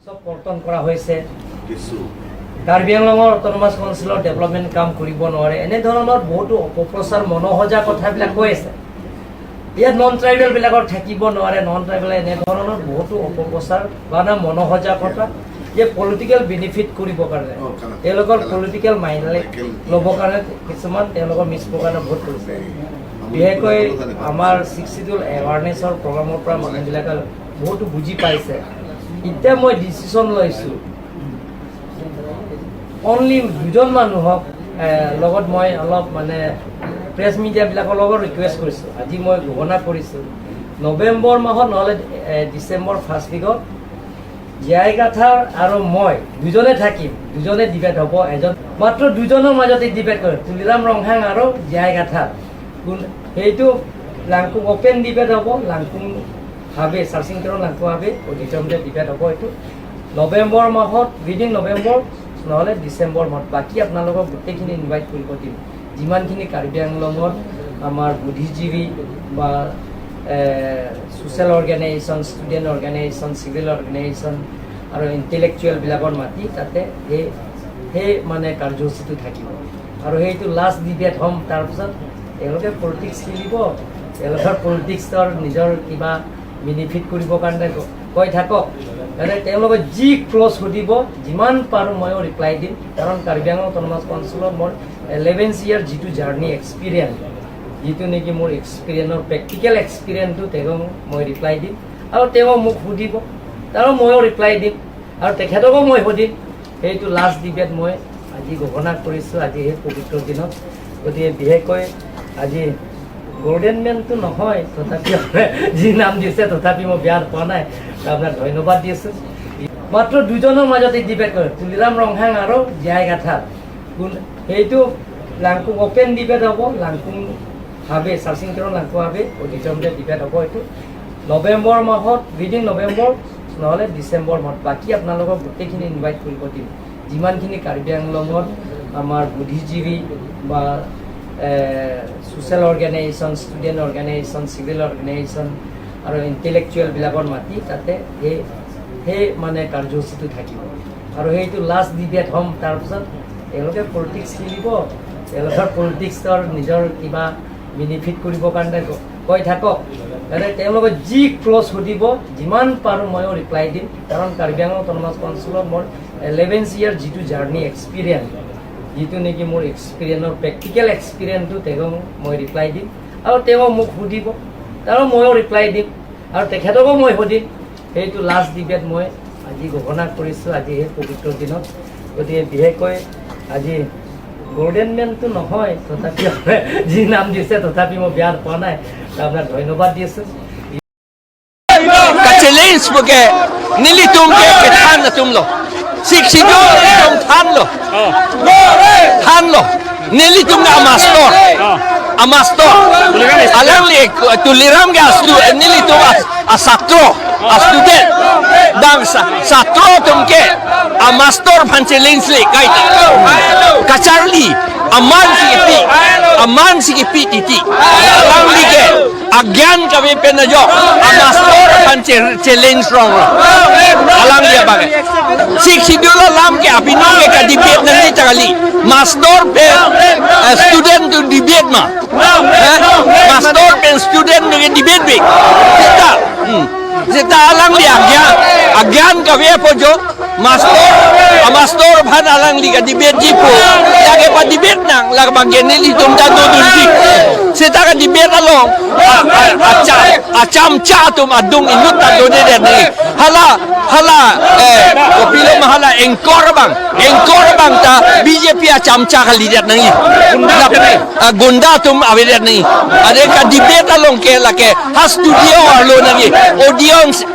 পৰ্তন কৰা হৈছে কাৰ্বি আংলঙৰ অট'নমাছ কাউন্সিলৰ ডেভেলপমেণ্ট কাম কৰিব নোৱাৰে এনে ধৰণৰ বহুতো অপপ্ৰচাৰ মনোসজা কথাবিলাক কৈ আছে ইয়াত নন ট্ৰাইবেলবিলাকৰ থাকিব নোৱাৰে নন ট্ৰাইবেল এনে ধৰণৰ বহুতো অপপ্ৰচাৰ বা মনোসজা কথা যে পলিটিকেল বেনিফিট কৰিবৰ কাৰণে তেওঁলোকৰ পলিটিকেল মাইণ্ডলাইট ল'বৰ কাৰণে কিছুমান তেওঁলোকৰ মিছপ্ৰকাৰে ভোট কৰিছে বিশেষকৈ আমাৰ শিডিউল এৱাৰনেছৰ প্ৰগ্ৰামৰ পৰা মানুহবিলাকে বহুতো বুজি পাইছে এতিয়া মই ডিচিশ্যন লৈছোঁ অনলি দুজন মানুহক লগত মই অলপ মানে প্ৰেছ মিডিয়াবিলাকৰ লগত ৰিকুৱেষ্ট কৰিছোঁ আজি মই ঘোষণা কৰিছোঁ নৱেম্বৰ মাহত নহ'লে ডিচেম্বৰ ফাৰ্ষ্ট উইকত জীয়াই গাথাৰ আৰু মই দুজনে থাকিম দুজনে ডিবেট হ'ব এজন মাত্ৰ দুজনৰ মাজতে ডিবেট কৰিম তুলিৰাম ৰংহাং আৰু জীয়াই গাথাৰ সেইটো লাংকুং অপেন ডিবেট হ'ব লাংকুং ভাবে চাৰ্চিংটনৰ লাংকুং ভাবে অডিটৰিয়ামতে ডিবেট হ'ব এইটো নৱেম্বৰ মাহত উইদিন নৱেম্বৰ নহ'লে ডিচেম্বৰ মাহত বাকী আপোনালোকক গোটেইখিনি ইনভাইট কৰিব দিম যিমানখিনি কাৰ্বি আংলঙত আমাৰ বুদ্ধিজীৱী বা social organisation student organisation civil organisation আৰু ইণ্টেলেকচুৱেলবিলাকৰ মাতি তাতে সেই মানে কাৰ্যসূচীটো থাকিব আৰু সেইটো লাষ্ট ডিবেট হ'ম তাৰপিছত তেওঁলোকে পলিটিক্স খেলিব তেওঁলোকৰ পলিটিক্সৰ নিজৰ কিবা বেনিফিট কৰিবৰ কাৰণে কৈ থাকক মানে তেওঁলোকে যি ক্ল'জ সুধিব যিমান পাৰোঁ ময়ো ৰিপ্লাই দিম কাৰণ কাৰ্বি আংলং অট'নমাছ কাউন্সিলত মোৰ 11 ইয়াৰ যিটো জাৰ্ণি এক্সপিৰিয়েঞ্চ যিটো নেকি মোৰ এক্সপিৰিয়েঞ্চৰ প্ৰেক্টিকেল এক্সপিৰিয়েঞ্চটো তেওঁক মই ৰিপ্লাই দিম আৰু তেওঁ মোক সুধিব আৰু ময়ো ৰিপ্লাই দিম আৰু তেখেতকো মই সুধিম সেইটো লাষ্ট ডিবেট মই আজি ঘোষণা কৰিছোঁ আজি সেই পবিত্ৰ দিনত গতিকে বিশেষকৈ আজি গল্ডেন মেনটো নহয় তথাপি যি নাম দিছে তথাপি মই বেয়া পোৱা নাই আপোনাক ধন্যবাদ দিছোঁ মাত্ৰ দুজনৰ মাজতে ডিবেট কৰে তুলিৰাম ৰংহাং আৰু জীয়াই গাথাৰ সেইটো লাংকুং অপেন ডিবেট হ'ব লাংকুং ভাবে চাৰ্চিংটনৰ লাংকুং ভাবে অডিটৰিয়ামতে ডিবেট হ'ব এইটো নৱেম্বৰ মাহত উইদিন নৱেম্বৰ নহ'লে ডিচেম্বৰ মাহত বাকী আপোনালোকক গোটেইখিনি ইনভাইট কৰিব দিম যিমানখিনি কাৰ্বি আংলঙত আমাৰ বুদ্ধিজীৱী বা social organisation student organisation civil organisation আৰু ইণ্টেলেকচুৱেলবিলাকৰ মাতি তাতে সেই মানে কাৰ্যসূচীটো থাকিব আৰু সেইটো লাষ্ট ডিবেট হ'ম তাৰপিছত তেওঁলোকে পলিটিক্স খেলিব তেওঁলোকৰ পলিটিক্সৰ নিজৰ কিবা বেনিফিট কৰিবৰ কাৰণে কৈ থাকক মানে তেওঁলোকে যি ক্ল'জ সুধিব যিমান পাৰোঁ ময়ো ৰিপ্লাই দিম কাৰণ কাৰ্বি আংলং অট'নমাছ কাউন্সিলত মোৰ 11 ইয়াৰ যিটো জাৰ্ণি এক্সপিৰিয়েঞ্চ যিটো নেকি মোৰ এক্সপিৰিয়েঞ্চৰ প্ৰেক্টিকেল এক্সপিৰিয়েঞ্চটো তেওঁক মই ৰিপ্লাই দিম আৰু তেওঁ মোক সুধিব আৰু ময়ো ৰিপ্লাই দিম আৰু তেখেতকো মই সুধিম সেইটো লাষ্ট ডিবেট মই আজি ঘোষণা কৰিছোঁ আজি সেই পবিত্ৰ দিনত গতিকে বিশেষকৈ আজি গল্ডেন মেনটো নহয় তথাপি যি নাম দিছে তথাপি মই বেয়া পোৱা নাই আপোনাক ধন্যবাদ দিছোঁ challenge porque nili tum ke than na tum lo sik sido tum than lo nili tum na amastor alang li tuliram ga astu nili tum asatro student dang satro tum ke amastor phan challenge li kai kacharli aman si pi titi alang li ke agyan kami penajo amastor phan challenge rong alang dia bagai sik sidula lam ke apino ke debate nanti takali master pe student tu debate ma master pe student ke debate be kita alang dia agyan kami pojo master phan alang li ke debate jipo lagi pa debate nang lagi bagian ni tum jatuh dunti kita ke debate along acam tum adung inut tado de ni hala kopilo mahala engkor bang ta BJP acam kali dia ni gunda tum awedet ni ada ka debate along ke lake has studio alo ni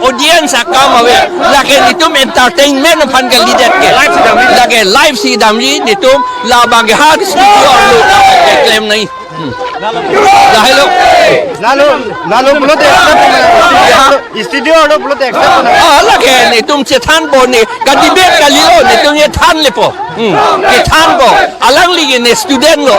audience akam awe lake nitum entertainment pan kali dia ke lake live si damji nitum la bang ha studio alo claim ni Lalu belum studio ada belum lagi ni tum cetan bo ni kadibet kali lo ni tum ye tan lepo ke tan bo alang lagi ni student lo